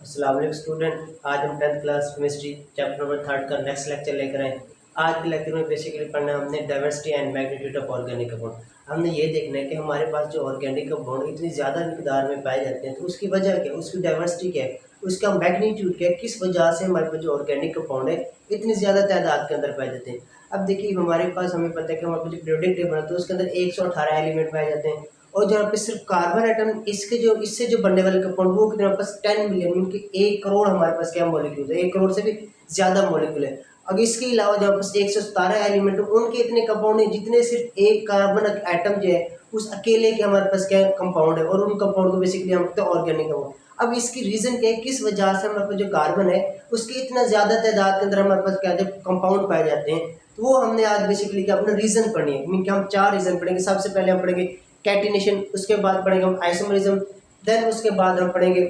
अस्सलाम वालेकुम स्टूडेंट। आज हम 10th class chemistry chapter number 3 का नेक्स्ट लेक्चर लेकर आए। आज के लेक्चर में बेसिकली पढ़ना है हमने diversity and magnitude of organic compound. हमने ये देखना है कि हमारे पास जो ऑर्गेनिक कंपाउंड इतनी ज़्यादा मिकदार में पाए जाते हैं तो उसकी वजह क्या है, उसकी डाइवर्सिटी क्या है, उसका मैग्नीट्यूड क्या है, किस वजह से हमारे पास जो ऑर्गेनिक कंपाउंड है इतनी ज़्यादा तादाद के अंदर पाए जाते हैं। अब देखिए हमारे पास हमें पता है कि हमारे पास जो पीरियोडिक टेबल है तो उसके अंदर 118 एलिमेंट पाए जाते हैं और जो यहाँ पे सिर्फ कार्बन एटम इससे जो बनने वाले कंपाउंड वो कितने हमारे पास 10 मिलियन मीन कि 1 करोड़ हमारे पास क्या मॉलिक्यूल है, 1 करोड़ से भी ज़्यादा मॉलिक्यूल है। अब इसके अलावा जो पास 117 एलिमेंट उनके इतने कंपाउंड है जितने सिर्फ एक कार्बन एटम जो है उस अकेले के हमारे पास क्या कंपाउंड है और उन कंपाउंड को बेसिकली हम कहते हैं ऑर्गेनिक कंपाउंड। अब इसकी रीज़न क्या है, किस वजह से हमारे पास जो कार्बन है उसकी इतना ज़्यादा तादाद के अंदर हमारे पास क्या जब कंपाउंड पाए जाते हैं, तो वो हमने आज बेसिकली क्या अपना रीज़न पढ़नी है। मीन कि हम 4 रीज़न पढ़ेंगे। सबसे पहले हम पढ़ेंगे कैटिनेशन, उसके बाद पढ़ेंगे हम आइसोमरिज्म, देन उसके बाद हम पढ़ेंगे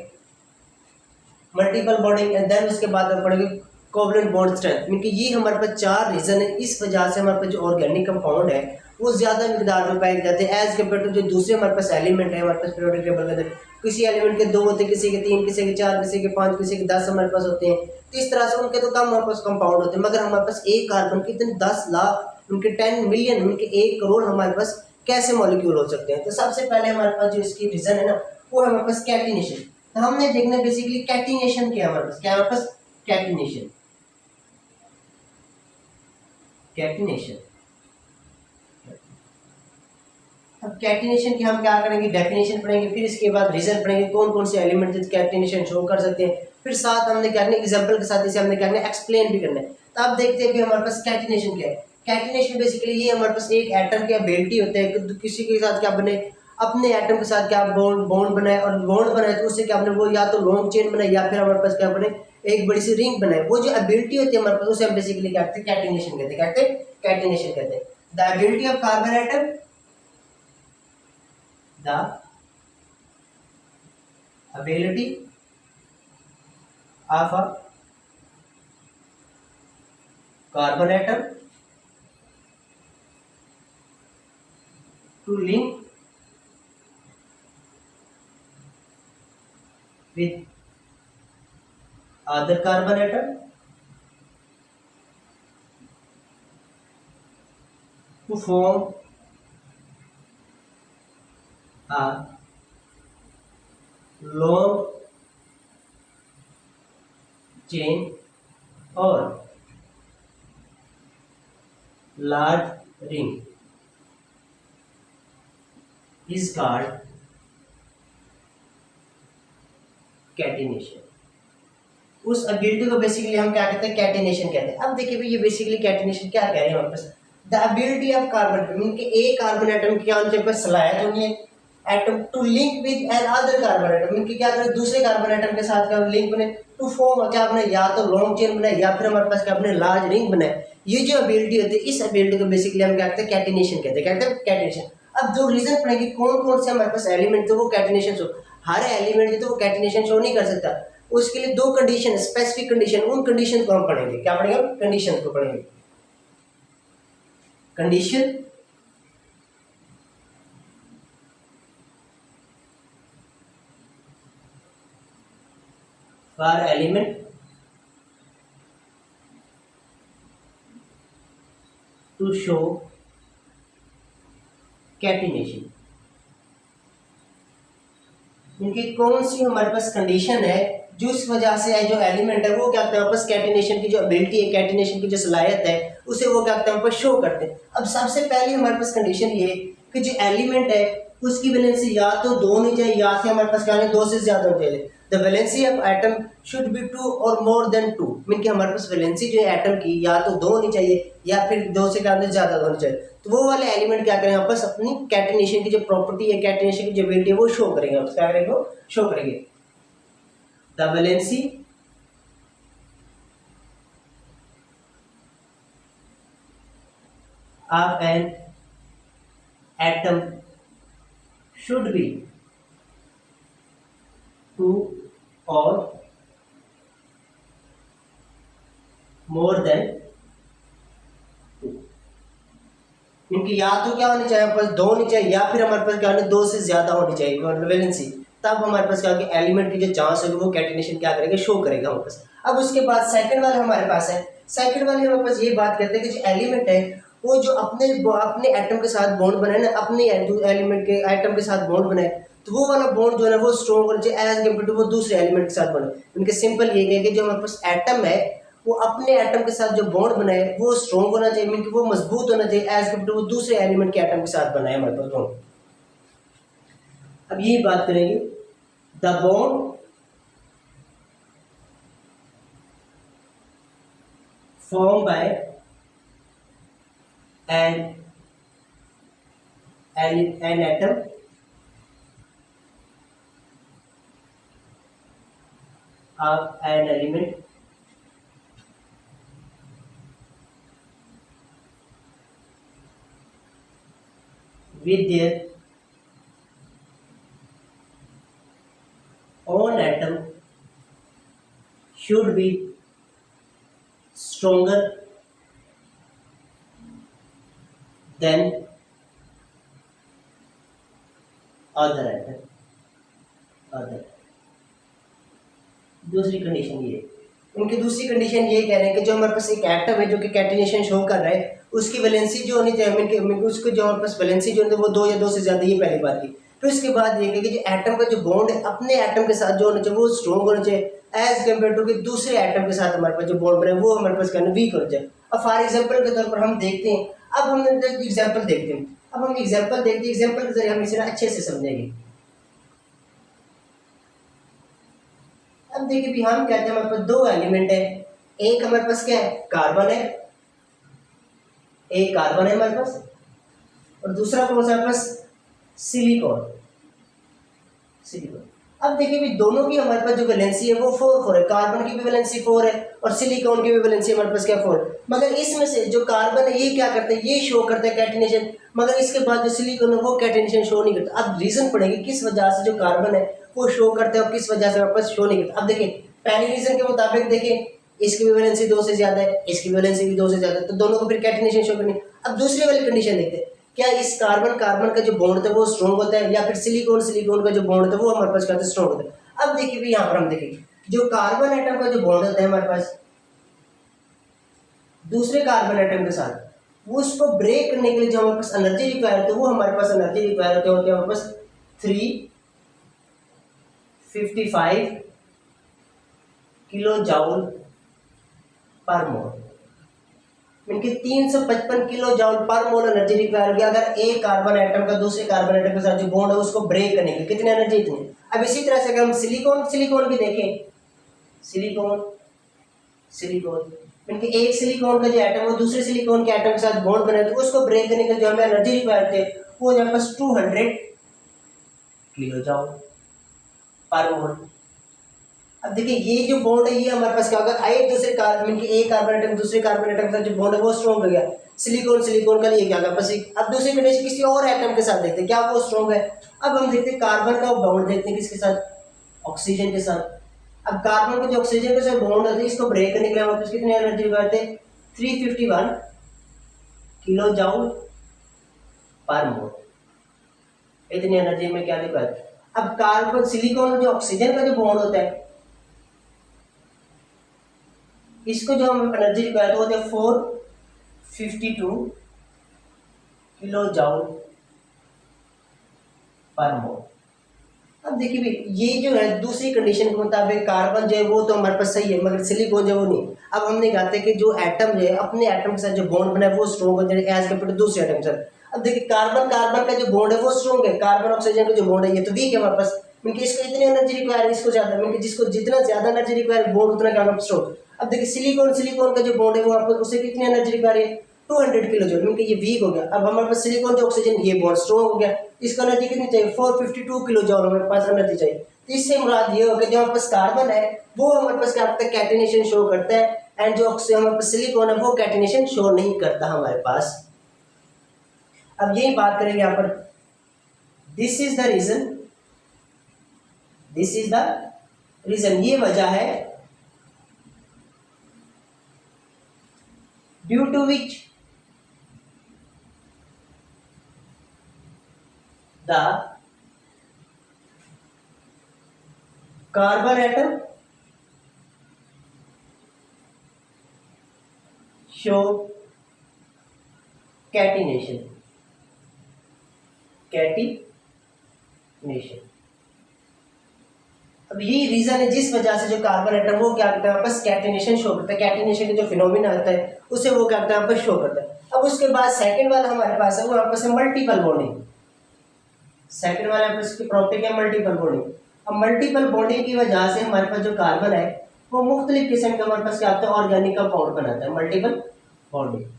मल्टीपल बॉन्डिंग एंड देन उसके बाद हम पढ़ेंगे कोवलेंट बॉन्ड स्ट्रेंथ। मीन कि ये हमारे पास 4 रीजन है। इस वजह से हमारे पास जो ऑर्गेनिक कंपाउंड है वो ज़्यादा मिकदार में पाए जाते हैं एज कम्पेयर टू जो दूसरे हमारे पास एलिमेंट है हमारे पास पीरियोडिक टेबल के अंदर। किसी एलिमेंट के 2 होते हैं, किसी के 3, किसी के 4, किसी के 5, किसी के 10 हमारे पास होते हैं। तो इस तरह से उनके तो कम हमारे पास कंपाउंड होते हैं, मगर हमारे पास एक कार्बन के इतने 10 लाख उनके 10 मिलियन उनके 1 करोड़ हमारे पास कैसे मॉलिक्यूल हो सकते हैं। तो सबसे पहले हमारे पास जो इसकी रीजन है ना वो है हमारे पास कैटिनेशन। तो हमने देखना बेसिकली कैटिनेशन क्या है हमारे पास, क्या है हमारे पास कैटिनेशन। कैटिनेशन अब कैटिनेशन की हम क्या करेंगे, डेफिनेशन पढ़ेंगे, फिर इसके बाद रीजन पढ़ेंगे कौन कौन से एलिमेंट कैटिनेशन शो कर सकते हैं, फिर साथ हमने क्या करना एग्जांपल के साथ इसे हमने क्या करना एक्सप्लेन भी करना है। तो अब देखते हैं कि हमारे पास कैटिनेशन क्या है। कैटिनेशन बेसिकली ये हमारे पास एक एटम की एबिलिटी होता है कि किसी के साथ क्या बने, अपने एटम के साथ क्या बॉन्ड बॉन्ड बनाए, और बॉन्ड बनाए तो उससे क्या बने वो या तो लॉन्ग चेन बनाए या फिर हमारे पास क्या बने एक बड़ी सी रिंग बनाए। वो जो एबिलिटी होती है हमारे पास उसे हम बेसिकली क्या कहते हैं कैटिनेशन कहते हैं। कहते हैं कैटिनेशन कहते हैं the ability of carbon atom, the ability of a carbon atom to link with other carbon atom to form a long chain or large ring is called catenation. उस एबिलिटी को basically हम क्या कहते हैं catenation कहते हैं। अब देखिए भाई ये बेसिकली कैटिनेशन क्या कह रहे हैं हमारे पास, the ability of carbon mean के एक कार्बन एटम की क्या होनी सलाहियत होनी है atom to link with an other carbon atom mean कि क्या करें दूसरे कार्बन एटम के साथ क्या लिंक बने टू फॉर्म क्या बने या तो लॉन्ग चेन बने या फिर हमारे पास क्या बने लार्ज रिंग बने। ये जो एबिलिटी होती है इस एबिलिटी को बेसिकली हम क्या कहते हैं कैटिनेशन कहते हैं। कहते हैं कैटिनेशन। अब जो रीजन पड़ेगी कौन कौन से हमारे पास एलिमेंट तो वो कैटिनेशन शो, हर एलिमेंट तो वो कैटिनेशन शो नहीं कर सकता। उसके लिए 2 कंडीशन स्पेसिफिक कंडीशन, उन कंडीशन को हम पढ़ेंगे। क्या पढ़ेंगे, कंडीशन को पढ़ेंगे। Condition for element to show catenation। इनकी कौन सी हमारे पास कंडीशन है जिस वजह से जो एलिमेंट है वो क्या करते हैं वापस कैटिनेशन की जो एबिलिटी है, कैटिनेशन की जो सलाहियत है उसे वो क्या करते हैं वापस शो करते हैं। अब सबसे पहले हमारे पास कंडीशन ये कि जो एलिमेंट है उसकी वैलेंसी या तो 2 होनी चाहिए या फिर हमारे पास क्या है 2 से ज्यादा होनी चाहिए। The valency of atom should be 2 और मोर देन 2 मीन कि हमारे पास वैलेंसी जो है एटम की या तो 2 होनी चाहिए या फिर 2 से क्या ज्यादा होनी चाहिए। तो वो वाले एलिमेंट क्या करेंगे वापस अपनी कैटिनेशन की जो प्रॉपर्टी है, कैटिनेशन की जो एबिलिटी है वो शो करेंगे। वापस क्या करेंगे वो शो करेंगे the valency of an atom should be 2 or more than 2। इनकी या तो क्या होनी चाहिए हमारे पास 2 होनी चाहिए या फिर हमारे पास क्या होनी 2 से ज्यादा होनी चाहिए वैलेंसी। तब हमारे पास क्या होगा, एलिमेंट की जो चांस होगी वो कैटिनेशन क्या करेगा, शो करेगा हमारे पास। अब उसके बाद सेकंड वाला हमारे पास है, सेकंड वाले हमारे पास ये बात करते हैं कि जो एलिमेंट है वो जो अपने अपने एटम के साथ बॉन्ड बनाए ना, अपने एलिमेंट के एटम के साथ बॉन्ड बनाए, तो वो वाला बॉन्ड जो है वो स्ट्रॉन्ग होना चाहिए एज कम्पेयर टू वो दूसरे एलिमेंट के साथ बने। उनके सिंपल ये है कि जो हमारे पास एटम है वो अपने एटम के साथ जो बॉन्ड बनाए वो स्ट्रॉन्ग होना चाहिए, मीन कि वो मजबूत होना चाहिए एज कम्पेयर टू वो दूसरे एलिमेंट के एटम के साथ बनाए हमारे पास बॉन्ड। अब यही बात करेंगे, the bond formed by an atom of an element with their own atom should be stronger than other atom, other। दूसरी कंडीशन ये, उनकी दूसरी कंडीशन ये कह रहे हैं कि जो हमारे पास एक एटम है जो कि कैटिनेशन शो कर रहा है उसकी वैलेंसी जो होनी चाहिए, उसको जो हमारे पास वैलेंसी जो है वो 2 या 2 से ज़्यादा, ये पहली बात की। फिर उसके बाद ये कि जो एटम का जो बॉन्ड है अपने एटम के साथ जो होना चाहिए वो स्ट्रॉन्ग होना चाहिए एज कम्पेयर टू कि दूसरे एटम के साथ हमारे पास जो बॉन्ड बने वो हमारे पास कहना वीक होना चाहिए। अब फॉर एग्जाम्पल के तौर पर हम देखते हैं, अब हम एग्जाम्पल देखते हैं, अब हम एग्जाम्पल देखते हैं, एग्जाम्पल के जरिए हम इसे अच्छे से समझेंगे। अब देखिए भी हम कहते हैं हमारे पास 2 एलिमेंट है, एक हमारे पास क्या है, कार्बन है, एक कार्बन है हमारे पास, और दूसरा कौन सा हमारे पास, सिलिकॉन, सिलिकॉन। अब देखिए भी दोनों की हमारे पास जो वैलेंसी है वो 4 है, कार्बन की भी वैलेंसी 4 है और सिलिकॉन की भी वैलेंसी हमारे पास क्या 4 है। मगर इसमें से जो कार्बन है ये क्या करते हैं, ये शो करते हैं कैटिनेशन, मगर इसके बाद जो सिलिकॉन है वो कैटिनेशन शो नहीं करता। अब रीजन पड़ेगी किस वजह से जो कार्बन है वो शो करते हैं और किस वजह से हमारे पास शो नहीं करता। अब देखिए पहले रीजन के मुताबिक देखिए इसकी भी वैलेंसी 2 से ज्यादा है, इसकी वैलेंसी भी 2 से ज्यादा है, तो दोनों को फिर कैटिनेशन शो करनी। अब दूसरी वाली कंडीशन देखते हैं, क्या इस कार्बन कार्बन का जो बॉन्ड था वो स्ट्रॉन्ग होता है या फिर सिलिकॉन सिलिकॉन का जो बॉन्ड था वो हमारे पास कहते हैं स्ट्रॉन्ग होता है। अब देखिए भी यहाँ पर हम देखेंगे जो कार्बन एटम का जो बॉन्ड होता है हमारे पास दूसरे कार्बन एटम के साथ, वो उसको ब्रेक करने के लिए जो हमारे पास एनर्जी रिक्वायर होती है वो हमारे पास एनर्जी रिक्वायर होती है हमारे पास 355 किलो जाउल पर मोल, इनके 355 किलो जाउल पर मोल एनर्जी रिक्वायर होगी अगर एक कार्बन एटम का दूसरे कार्बन एटम के साथ जो बॉन्ड है उसको ब्रेक करने के लिए। कितनी एनर्जी, इतनी। अब इसी तरह से अगर हम सिलिकॉन सिलिकॉन भी देखें, सिलिकॉन सिलिकॉन इनके एक सिलिकॉन का जो एटम है वो दूसरे सिलिकॉन के एटम के साथ बॉन्ड बने तो उसको ब्रेक करने के लिए जो हमें एनर्जी रिक्वायर होती है वो हमारे पास 200 किलो जाउल पर मोल। अब देखिए ये जो बॉन्ड है ये हमारे पास क्या होगा, एक दूसरे कार्बन के एक कार्बन एटम दूसरे कार्बन एटम का जो बॉन्ड है वो स्ट्रॉन्ग हो गया, सिलिकॉन सिलिकॉन का लिए क्या होगा बस। अब दूसरी कंडीशन किसी और एटम के साथ देखते हैं क्या वो स्ट्रॉन्ग है। अब हम देखते हैं कार्बन का बॉन्ड देखते हैं किसके साथ, ऑक्सीजन के साथ। अब कार्बन के जो ऑक्सीजन के साथ बॉन्ड होते हैं इसको ब्रेक करने के लिए हमारे पास कितनी एनर्जी रिक्वायर्ड है, 351 किलो जाउल पर मोल, इतनी एनर्जी में क्या रिक्वायर्ड। अब कार्बन सिलिकॉन जो ऑक्सीजन का जो बॉन्ड होता है इसको जो हम एनर्जी रिक्वायर्ड होती है 452 किलो जाउल पर मोल। अब देखिए भाई ये जो है दूसरी कंडीशन के मुताबिक कार्बन जो है वो तो हमारे पास सही है मगर सिलिकॉन जो है वो नहीं। अब हमने कहा था कि जो एटम जो है अपने एटम के साथ जो बॉन्ड बना है वो स्ट्रॉन्ग हो जाए एज कम्पेयर टू दूसरे एटम के साथ। अब देखिए कार्बन कार्बन का जो बॉन्ड है वो स्ट्रॉन्ग है, कार्बन ऑक्सीजन का जो बॉन्ड है ये तो वीक है हमारे पास, मीनके इसको इतनी एनर्जी रिक्वायर है इसको ज्यादा, मीनके जिसको जितना ज्यादा एनर्जी रिक्वायर बॉन्ड उतना क्या स्ट्रॉन्ग। अब देखिए सिलिकॉन सिलिकॉन का जो बॉन्ड है वो आपको उसे कितनी एनर्जी रिक्वायर है 200 किलो जूल, मीनके ये वीक हो गया। अब हमारे पास सिलिकॉन जो ऑक्सीजन ये बॉन्ड स्ट्रॉन्ग हो गया, इसका एनर्जी कितनी चाहिए 452 किलो जूल हमारे पास एनर्जी चाहिए। तो इससे मुराद ये हो कि जो हमारे पास कार्बन है वो हमारे पास क्या करता है कैटिनेशन शो करता है एंड जो हमारे पास सिलिकॉन है वो कैटिनेशन शो नहीं करता हमारे पास। अब यही बात करेंगे यहाँ पर, this is the reason, this is the reason, ये वजह है due to which the carbon atom show catenation, catenation. अब यही रीजन है जिस वजह से जो कार्बन एटम वो क्या करता है वापस कैटिनेशन शो करता है, कैटिनेशन का जो फिनोमिना आता है उसे वो क्या करता है वापस शो करता है। अब उसके बाद सेकंड वाला हमारे पास है वो वापस है मल्टीपल बॉन्डिंग। सेकंड वाला वापस की प्रॉपर्टी है मल्टीपल बॉन्डिंग। अब मल्टीपल बॉन्डिंग की वजह से हमारे पास जो कार्बन है वो मुख्तलिफ किस्म का हमारे पास क्या होता है ऑर्गेनिक कंपाउंड बनाता है, मल्टीपल बॉन्डिंग।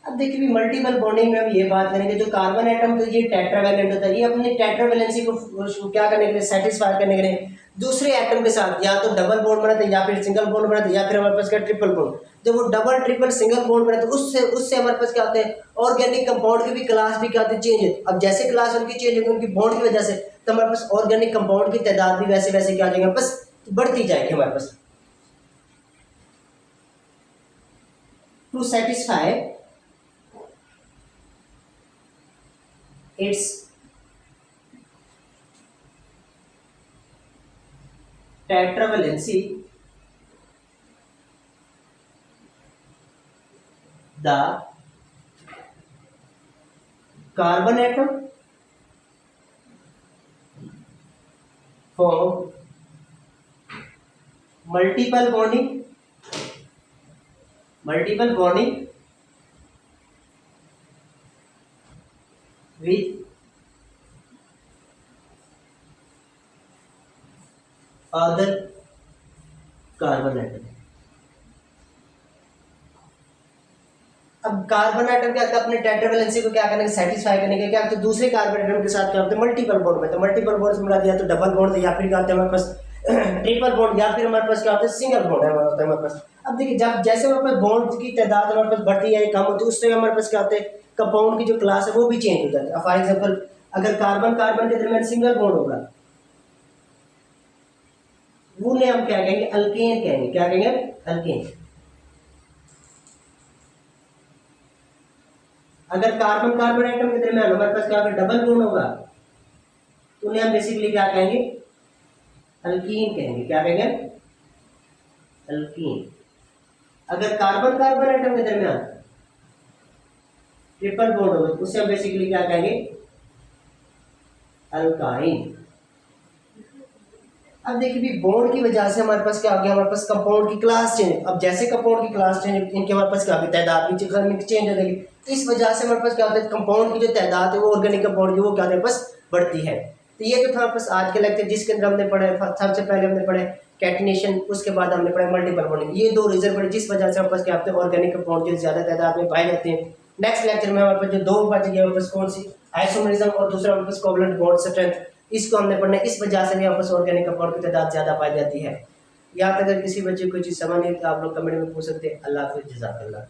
अब देखिए भी मल्टीपल बॉन्डिंग में हम ये बात करेंगे जो कार्बन एटम तो ये टेट्रावैलेंट होता है, ये अपनी टेट्रावैलेंसी को क्या करने के लिए सेटिस्फाई करने के लिए दूसरे एटम के साथ या तो डबल बॉन्ड बनाते हैं या फिर सिंगल बॉन्ड बनाते हैं या फिर हमारे पास क्या ट्रिपल बॉन्ड। जब वो डबल ट्रिपल सिंगल बॉन्ड बनाते हैं उससे हमारे पास क्या होते हैं ऑर्गेनिक कंपाउंड की भी क्लास भी क्या होती है चेंज है। अब जैसे क्लास उनकी चेंज होगी उनकी बॉन्ड की वजह से तो हमारे पास ऑर्गेनिक कंपाउंड की तादाद भी वैसे वैसे क्या हो जाएगी बस बढ़ती जाएगी हमारे पास। To satisfy its tetravalency, the carbon atom form multiple bonding with other carbon atom। अब कार्बन एटम क्या करता है अपने टेट्रावैलेंसी को क्या करने के सेटिस्फाई करने के क्या तो दूसरे कार्बन एटम के साथ क्या होता है मल्टीपल बॉन्ड में, तो मल्टीपल बॉन्ड से मिला दिया तो डबल बॉन्ड या फिर क्या होता है हमारे पास ट्रिपल बॉन्ड या फिर हमारे पास क्या होता है सिंगल बॉन्ड है हमारे पास। अब देखिए जब जैसे हमारे पास बॉन्ड की तादाद हमारे पास बढ़ती है कम होती है उससे हमारे पास क्या होता है कंपाउंड की जो क्लास है वो भी चेंज हो जाती है। फॉर एग्जांपल अगर कार्बन कार्बन के दरमियान सिंगल बॉन्ड होगा वो ने हम क्या कहेंगे अल्केन कहेंगे, क्या कहेंगे अल्केन। अगर कार्बन कार्बन एटम के दरमियान हमारे पास क्या होगा डबल बॉन्ड होगा तो उन्हें हम बेसिकली क्या कहेंगे अल्कीन कहेंगे, क्या कहेंगे अल्कीन। अगर कार्बन कार्बन एटम के दरमियान ट्रिपल बॉन्ड होगा तो उसे हम बेसिकली क्या कहेंगे अल्काइन। अब देखिए भी बॉन्ड की वजह से हमारे पास क्या हो गया हमारे पास कंपाउंड की क्लास चेंज। अब जैसे कंपाउंड की क्लास चेंज इनके हमारे पास क्या होगी तादाद भी चेंज हो जाएगी। इस वजह से हमारे पास क्या होता है कंपाउंड की जो तादाद है वो ऑर्गेनिक कंपाउंड की वो क्या होता है बस बढ़ती है। तो ये जो था बस आज के लेक्चर जिसके अंदर हमने पढ़ा है सबसे पहले हमने पढ़ा कैटिनेशन, उसके बाद हमने पढ़ा मल्टीपल बॉन्डिंग। ये दो रीजन पढ़े जिस वजह से हमारे पास क्या होते हैं ऑर्गेनिक कंपाउंड जो ज्यादा तादाद में पाए जाते हैं। नेक्स्ट लेक्चर में हमारे पास जो दो बच गए हमारे पास कौन सी आइसोमरिज्म और दूसरा हमारे पास कोवलेंट बॉन्ड स्ट्रेंथ, इसको हमने पढ़ना है। इस वजह से भी हमारे पास ऑर्गेनिक कंपाउंड की तादाद ज्यादा पाई जाती है। यहाँ तक अगर किसी बच्चे को कोई चीज समझ नहीं तो आप लोग कमेंट में पूछ सकते हैं। अल्लाह हाफिज़, जज़ाकल्लाह।